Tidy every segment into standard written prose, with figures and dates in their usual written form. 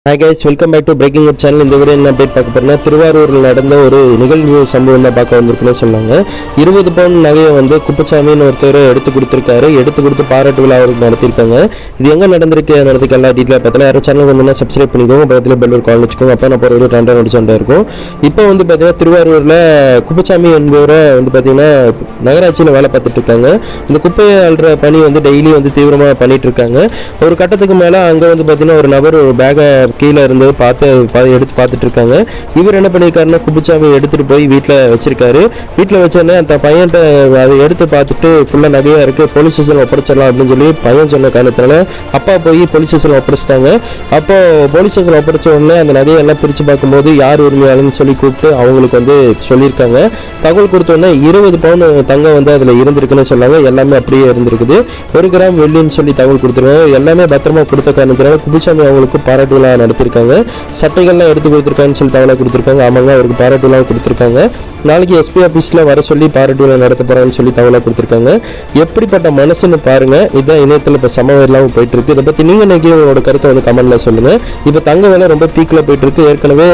Hi guys, welcome back to breaking news channel. இந்த video என்ன update பார்க்க போறேன்னா, திருவாரூரில் நடந்த ஒரு நிகழ்வு சம்பவம் தான் பார்க்க வந்திருக்குன்னு சொன்னாங்க. 20 பவுன் நகையை வந்து குப்புசாமின்னு ஒருத்தர் எடுத்து கொடுத்துருக்காரு. எடுத்து கொடுத்து பாராட்டு விழா அவருக்கு நடத்திருக்காங்க. இது எங்கே நடந்திருக்கு எல்லா டீட்டெயிலாக பார்த்தீங்கன்னா யாரும் சேனல் வந்து சப்ஸ்கிரைப் பண்ணிக்கோங்க, பக்கத்தில் பெல் கால் வச்சுக்கோங்க. அப்போ நான் போகிற வீடியோ 2 நடிச்சுட்டே இருக்கும். இப்போ வந்து பார்த்தீங்கன்னா திருவாரூரில் குப்புசாமி என்பவரை வந்து பார்த்தீங்கன்னா நகராட்சியில் வேலை பார்த்துட்டு இருக்காங்க. இந்த குப்பையை அள்ளுற பணி வந்து டெய்லி வந்து தீவிரமாக பண்ணிட்டு இருக்காங்க. ஒரு கட்டத்துக்கு மேலே அங்கே வந்து பார்த்தீங்கன்னா ஒரு நபர் ஒரு பேகை கீழே இருந்து எடுத்து பார்த்துட்டு இருக்காங்க. இவர் என்ன பண்ணியிருக்காருன்னா, குப்புசாமி எடுத்துட்டு போய் வீட்டில் வச்சிருக்காரு. வீட்டில் வச்சோடனே அந்த பையன்கிட்ட அதை எடுத்து பார்த்துட்டு ஃபுல்லாக நகையாக இருக்குது, போலீஸ் ஸ்டேஷன் ஒப்படைச்சிடலாம் அப்படின்னு சொல்லி பையன் சொன்ன காரணத்தினால அப்பா போய் போலீஸ் ஸ்டேஷன் ஒப்படைச்சிட்டாங்க. அப்போ போலீஸ் ஸ்டேஷன் ஒப்படைச்ச உடனே அந்த நகையை எல்லாம் பிரித்து பார்க்கும்போது யார் உரிமையாளன்னு சொல்லி கூப்பிட்டு அவங்களுக்கு வந்து சொல்லியிருக்காங்க. தகவல் கொடுத்தோடனே 20 பவுன் தங்கம் வந்து அதில் இருந்திருக்குன்னு சொன்னாங்க. எல்லாமே அப்படியே இருந்திருக்குது. 1 கிராம் வெள்ளின்னு சொல்லி தகவல் கொடுத்துருக்காங்க. எல்லாமே பத்திரமா கொடுத்த காரணத்தினால குப்புசாமி அவங்களுக்கு பாராட்டு விழா நடத்திருக்காங்க. சட்டைகள்லாம் எடுத்து கொடுத்துருக்காங்கன்னு சொல்லி தகவலை கொடுத்துருக்காங்க. ஆமாங்க, அவருக்கு பாராட்டு விழா கொடுத்துருக்காங்க. நாளைக்கு எஸ்பி ஆஃபீஸில் வர சொல்லி பாராட்டு விழா நடத்த போகிறாங்கன்னு சொல்லி தகவலை கொடுத்துருக்காங்க. எப்படிப்பட்ட மனசுன்னு பாருங்கள். இதுதான் இணையத்தில் இப்போ சம இல்லாமல் போயிட்டு இருக்கு. இதை பற்றி நீங்கள் நினைக்கிற உங்களோட கருத்தை வந்து கமெண்ட்டில் சொல்லுங்கள். இப்போ தங்க விலை ரொம்ப பீக்கில் போயிட்டு இருக்கு. ஏற்கனவே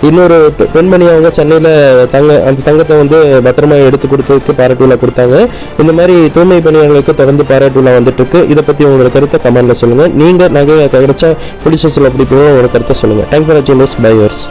இன்னொரு பெண்மணி அவங்க சென்னையில் அந்த தங்கத்தை வந்து பத்திரமா எடுத்து கொடுத்ததுக்கு பாராட்டு விழா கொடுத்தாங்க. இந்த மாதிரி தூய்மை பணியாளர்களுக்கு தொடர்ந்து பாராட்டு விழா வந்துட்டு இருக்கு. இதை பற்றி உங்களோட கருத்தை கமெண்ட்டில் சொல்லுங்கள். நீங்கள் நகையை கிடைச்சா போலீஸ் ஸ்டேஷனில் அப்படி போய் உங்களோட கருத்தை சொல்லுங்கள். தேங்க்ஸ் ஃபார் வாட்சிங் திஸ். Bye yours.